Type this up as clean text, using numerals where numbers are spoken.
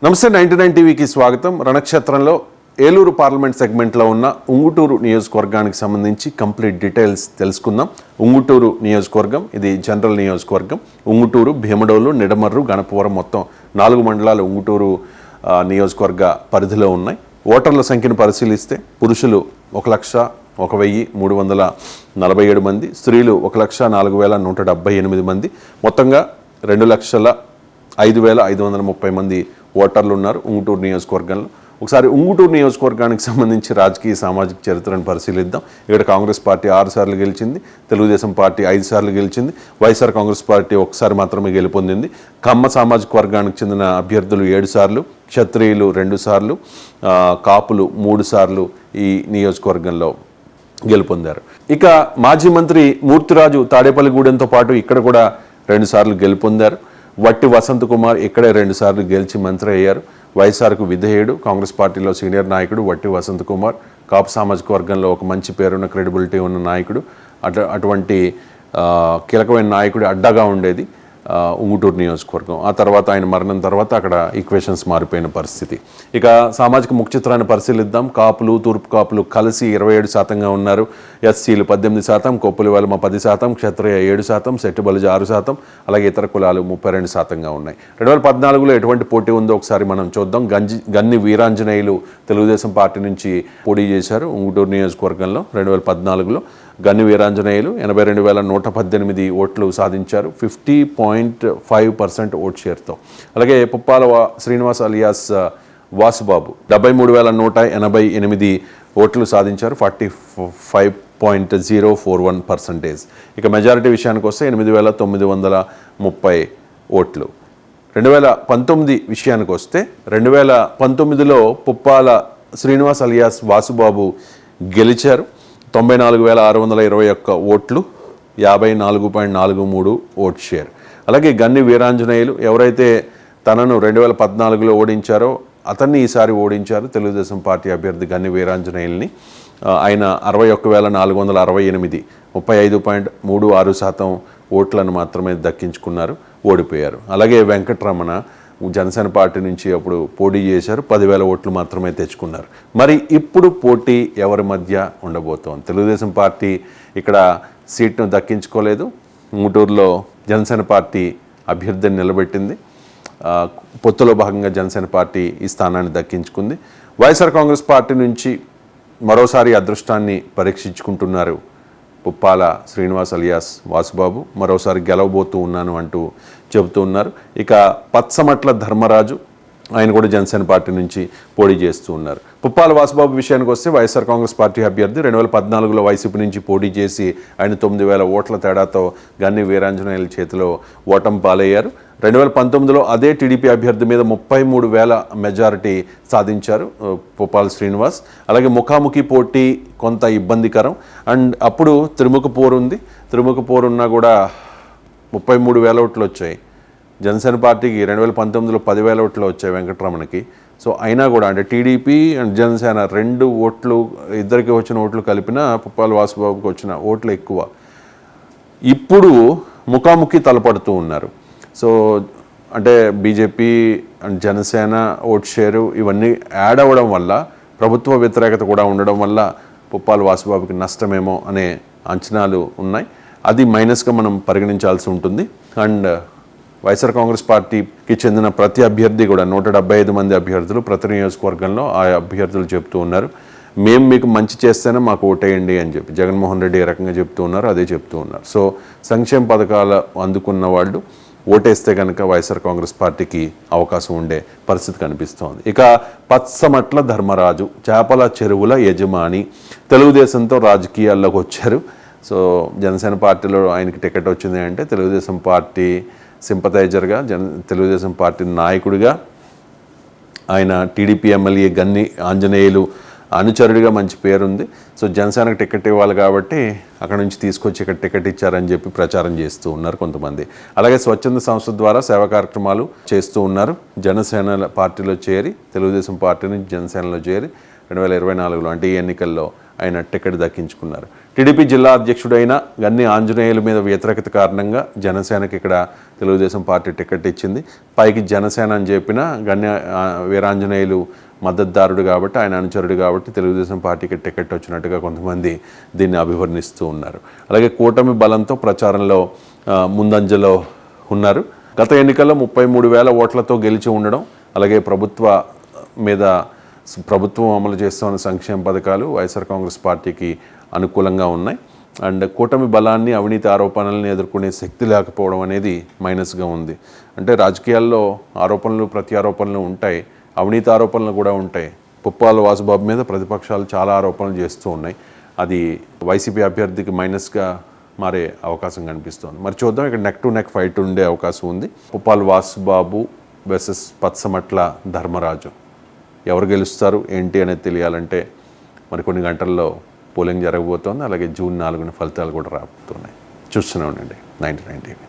నమస్తే 99 టీవీకి స్వాగతం. రణక్షేత్రంలో ఏలూరు పార్లమెంట్ సెగ్మెంట్లో ఉన్న ఉంగుటూరు నియోజకవర్గానికి సంబంధించి కంప్లీట్ డీటెయిల్స్ తెలుసుకుందాం. ఉంగుటూరు నియోజకవర్గం ఇది జనరల్ నియోజకవర్గం. ఉంగుటూరు, భీమడోలు, నిడమర్రు, గణపవరం మొత్తం 4 మండలాలు ఉంగుటూరు నియోజకవర్గ పరిధిలో ఉన్నాయి. ఓటర్ల సంఖ్యను పరిశీలిస్తే పురుషులు 1,01,347 మంది, స్త్రీలు 1,04,178 మంది, మొత్తంగా 2,05,530 మంది ఓటర్లు ఉన్నారు ఉంగుటూరు నియోజకవర్గంలో. ఒకసారి ఉంగుటూరు నియోజకవర్గానికి సంబంధించి రాజకీయ సామాజిక చరిత్రను పరిశీలిద్దాం. ఇక్కడ కాంగ్రెస్ పార్టీ 6 సార్లు గెలిచింది, తెలుగుదేశం పార్టీ 5 సార్లు గెలిచింది, వైఎస్ఆర్ కాంగ్రెస్ పార్టీ 1 సారి మాత్రమే గెలుపొందింది. కమ్మ సామాజిక వర్గానికి చెందిన అభ్యర్థులు 7 సార్లు, క్షత్రియులు 2 సార్లు, కాపులు 3 సార్లు ఈ నియోజకవర్గంలో గెలుపొందారు. ఇక మాజీ మంత్రి మూర్తిరాజు తాడేపల్లిగూడెంతో పాటు ఇక్కడ కూడా 2 సార్లు గెలుపొందారు. వట్టి వసంత్ కుమార్ ఇక్కడే 2 సార్లు గెలిచి మంత్రి అయ్యారు. వైఎస్ఆర్కు విధేయుడు, కాంగ్రెస్ పార్టీలో సీనియర్ నాయకుడు వట్టి వసంత్ కుమార్. కాపు సామాజిక వర్గంలో ఒక మంచి పేరున్న క్రెడిబిలిటీ ఉన్న నాయకుడు. అటువంటి కీలకమైన నాయకుడు అడ్డాగా ఉండేది ఉంగుటూరు నియోజకవర్గం. ఆ తర్వాత ఆయన మరణం తర్వాత అక్కడ ఈక్వేషన్స్ మారిపోయిన పరిస్థితి. ఇక సామాజిక ముఖ చిత్రాన్ని పరిశీలిద్దాం. కాపులు, తూర్పు కాపులు కలిసి 27% ఉన్నారు. ఎస్సీలు 18%, కొప్పుల వెలమ 10%, క్షత్రియ 7%, సెట్టుబలిజ 6%, అలాగే ఇతర కులాలు 32% ఉన్నాయి. 2014లో ఎటువంటి పోటీ ఉందో ఒకసారి మనం చూద్దాం. గన్ని వీరాంజనేయులు తెలుగుదేశం పార్టీ నుంచి పోటీ చేశారు ఉంగుటూరు నియోజకవర్గంలో. 2014లో గన్ని వీరాంజనేయులు 82,118 ఓట్లు సాధించారు, 50.5% ఓట్ షేర్తో. అలాగే పుప్పాల శ్రీనివాస్ అలియాస్ వాసుబాబు 73,188 ఓట్లు సాధించారు, 45.041%. ఇక మెజారిటీ విషయానికి వస్తే 8,930 ఓట్లు. 2019 విషయానికి వస్తే 2019లో పుప్పాల శ్రీనివాస్ అలియాస్ వాసుబాబు గెలిచారు. 94,621 ఓట్లు, 54.43 ఓట్ షేర్. అలాగే గన్ని వీరాంజనేయులు ఎవరైతే తనను 2014లో ఓడించారో అతన్ని ఈసారి ఓడించారు తెలుగుదేశం పార్టీ అభ్యర్థి గన్ని వీరాంజనేయుల్ని. ఆయన 61,468, 35.36% ఓట్లను మాత్రమే దక్కించుకున్నారు, ఓడిపోయారు. అలాగే వెంకటరమణ జనసేన పార్టీ నుంచి అప్పుడు పోటీ చేశారు, 10,000 ఓట్లు మాత్రమే తెచ్చుకున్నారు. మరి ఇప్పుడు పోటీ ఎవరి మధ్య ఉండబోతోంది? తెలుగుదేశం పార్టీ ఇక్కడ సీట్ను దక్కించుకోలేదు. ఉంగుటూరులో జనసేన పార్టీ అభ్యర్థిని నిలబెట్టింది. పొత్తులో భాగంగా జనసేన పార్టీ ఈ స్థానాన్ని దక్కించుకుంది. వైఎస్ఆర్ కాంగ్రెస్ పార్టీ నుంచి మరోసారి అదృష్టాన్ని పరీక్షించుకుంటున్నారు పుప్పాల శ్రీనివాస్ అలియాస్ వాసుబాబు. మరోసారి గెలవబోతూ ఉన్నాను అంటూ చెబుతూ ఉన్నారు. ఇక పచ్చమట్ల ధర్మరాజు ఆయన కూడా జనసేన పార్టీ నుంచి పోటీ చేస్తూ ఉన్నారు. పుప్పాల వాసుబాబు విషయానికి వస్తే వైఎస్ఆర్ కాంగ్రెస్ పార్టీ అభ్యర్థి 2014లో వైసీపీ నుంచి పోటీ చేసి ఆయన 9,000 ఓట్ల తేడాతో గన్ని వీరాంజనేయుల చేతిలో ఓటమి పాలయ్యారు. 2019లో అదే టీడీపీ అభ్యర్థి మీద 33,000 మెజారిటీ సాధించారు పుప్పాల శ్రీనివాస్. అలాగే ముఖాముఖి పోటీ కొంత ఇబ్బందికరం. అండ్ అప్పుడు త్రిముఖ పోరు ఉంది. త్రిముఖ పోరు ఉన్నా కూడా 33,000 ఓట్లు వచ్చాయి. జనసేన పార్టీకి 2019లో 10,000 ఓట్లు వచ్చాయి వెంకటరమణకి. సో అయినా కూడా అంటే టీడీపీ అండ్ జనసేన 2 ఓట్లు, ఇద్దరికి వచ్చిన ఓట్లు కలిపినా పుప్పాల వాసుబాబుకి వచ్చిన ఓట్లు ఎక్కువ. ఇప్పుడు ముఖాముఖి తలపడుతూ ఉన్నారు. సో అంటే BJP and Janasena vote share ఇవన్నీ యాడ్ అవ్వడం వల్ల, ప్రభుత్వ వ్యతిరేకత కూడా ఉండడం వల్ల పుప్పాల వాసుబాబుకి నష్టమేమో అనే అంచనాలు ఉన్నాయి. అది మైనస్గా మనం పరిగణించాల్సి ఉంటుంది. అండ్ వైఎస్ఆర్ కాంగ్రెస్ పార్టీకి చెందిన ప్రతి అభ్యర్థి కూడా 175 మంది అభ్యర్థులు ప్రతి నియోజకవర్గంలో ఆ అభ్యర్థులు చెప్తూ ఉన్నారు, మేము మీకు మంచి చేస్తేనే మాకు ఓటేయండి అని చెప్పి. జగన్మోహన్ రెడ్డి ఏ రకంగా చెప్తూ ఉన్నారు అదే చెప్తూ ఉన్నారు. సో సంక్షేమ పథకాలు అందుకున్న వాళ్ళు ఓటేస్తే కనుక వైఎస్ఆర్ కాంగ్రెస్ పార్టీకి అవకాశం ఉండే పరిస్థితి కనిపిస్తోంది. ఇక పచ్చమట్ల ధర్మరాజు చేపల చెరువుల యజమాని తెలుగుదేశంతో రాజకీయాల్లోకి వచ్చారు. సో జనసేన పార్టీలో ఆయనకి టికెట్ వచ్చింది అంటే తెలుగుదేశం పార్టీ సింపథైజర్గా, తెలుగుదేశం పార్టీ నాయకుడిగా, ఆయన టీడీపీ ఎమ్మెల్యే గన్ని ఆంజనేయులు అనుచరుడిగా మంచి పేరుంది. సో జనసేనకు టికెట్ ఇవ్వాలి కాబట్టి అక్కడ నుంచి తీసుకొచ్చి ఇక్కడ టికెట్ ఇచ్చారని చెప్పి ప్రచారం చేస్తూ ఉన్నారు కొంతమంది. అలాగే స్వచ్ఛంద సంస్థ ద్వారా సేవా కార్యక్రమాలు చేస్తూ ఉన్నారు. జనసేన పార్టీలో చేరి, తెలుగుదేశం పార్టీ నుంచి జనసేనలో చేరి 2024లో అంటే ఈ ఎన్నికల్లో ఆయన టికెట్ దక్కించుకున్నారు. టీడీపీ జిల్లా అధ్యక్షుడైన గన్ని ఆంజనేయుల మీద వ్యతిరేకత కారణంగా జనసేనకి ఇక్కడ తెలుగుదేశం పార్టీ టికెట్ ఇచ్చింది. పైకి జనసేన అని చెప్పిన గన్ని వీరాంజనేయులు మద్దతుదారుడు కాబట్టి, ఆయన అనుచరుడు కాబట్టి తెలుగుదేశం పార్టీకి టికెట్ వచ్చినట్టుగా కొంతమంది దీన్ని అభివర్ణిస్తూ ఉన్నారు. అలాగే కూటమి బలంతో ప్రచారంలో ముందంజలో ఉన్నారు. గత ఎన్నికల్లో 33,000 ఓట్లతో గెలిచి ఉండడం, అలాగే ప్రభుత్వం అమలు చేస్తున్న సంక్షేమ పథకాలు వైఎస్ఆర్ కాంగ్రెస్ పార్టీకి అనుకూలంగా ఉన్నాయి. అండ్ కూటమి బలాన్ని, అవినీతి ఆరోపణలను ఎదుర్కొనే శక్తి లేకపోవడం అనేది మైనస్గా ఉంది. అంటే రాజకీయాల్లో ఆరోపణలు ప్రత్యారోపణలు ఉంటాయి, అవినీతి ఆరోపణలు కూడా ఉంటాయి. పుప్పాల వాసుబాబు మీద ప్రతిపక్షాలు చాలా ఆరోపణలు చేస్తూ ఉన్నాయి. అది వైసీపీ అభ్యర్థికి మైనస్గా మారే అవకాశం కనిపిస్తోంది. మరి చూద్దాం, ఇక్కడ నెక్ టు నెక్ ఫైట్ ఉండే అవకాశం ఉంది. పుప్పాల వాసుబాబు వర్సెస్ పచ్చమట్ల ధర్మరాజు, ఎవరు గెలుస్తారు ఏంటి అనేది తెలియాలంటే మరికొన్ని గంటల్లో పోలింగ్ జరగబోతోంది. అలాగే జూన్ 4న ఫలితాలు కూడా రాబోతున్నాయి. చూస్తూనే ఉండండి 99 టీవీ.